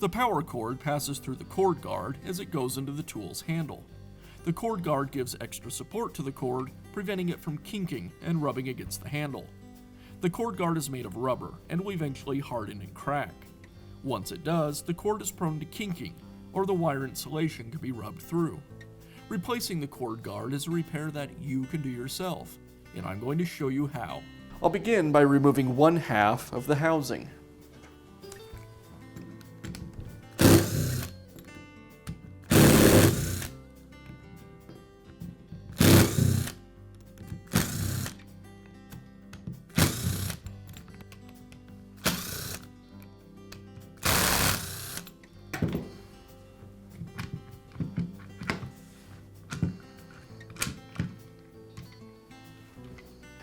The power cord passes through the cord guard as it goes into the tool's handle. The cord guard gives extra support to the cord, preventing it from kinking and rubbing against the handle. The cord guard is made of rubber and will eventually harden and crack. Once it does, the cord is prone to kinking, or the wire insulation can be rubbed through. Replacing the cord guard is a repair that you can do yourself, and I'm going to show you how. I'll begin by removing one half of the housing.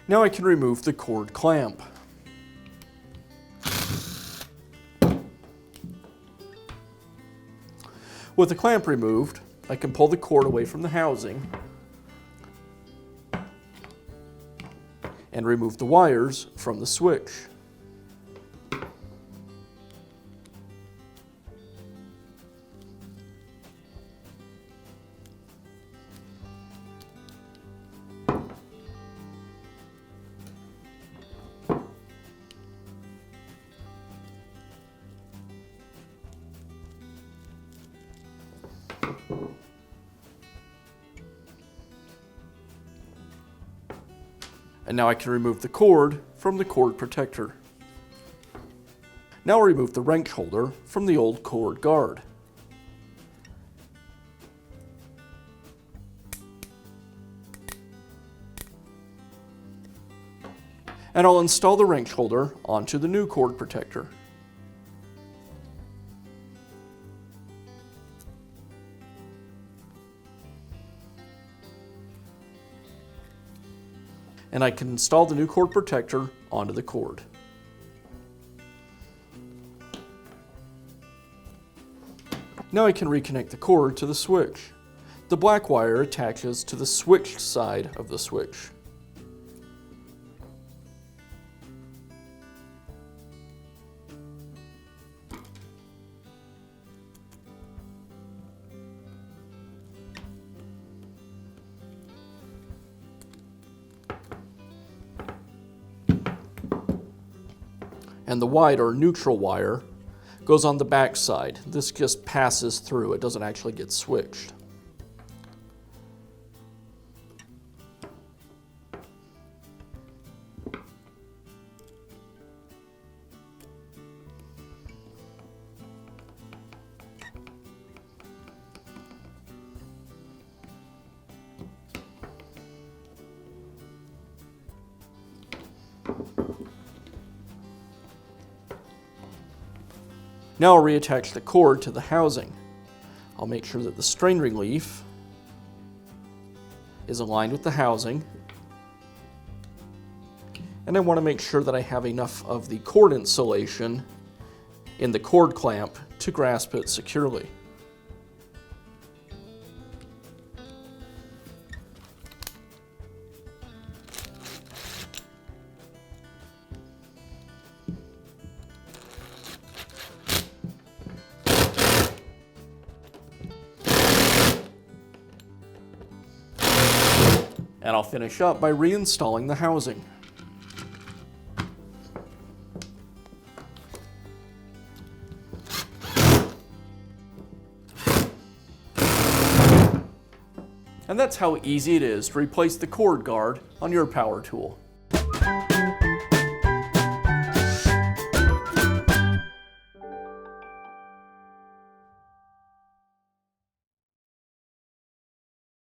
Now I can remove the cord clamp. With the clamp removed, I can pull the cord away from the housing and remove the wires from the switch. And now I can remove the cord from the cord protector. Now I'll remove the wrench holder from the old cord guard. And I'll install the wrench holder onto the new cord protector. And I can install the new cord protector onto the cord. Now I can reconnect the cord to the switch. The black wire attaches to the switched side of the switch. And the white or neutral wire goes on the back side. This just passes through, it doesn't actually get switched. Now I'll reattach the cord to the housing. I'll make sure that the strain relief is aligned with the housing. And I want to make sure that I have enough of the cord insulation in the cord clamp to grasp it securely. And I'll finish up by reinstalling the housing. And that's how easy it is to replace the cord guard on your power tool.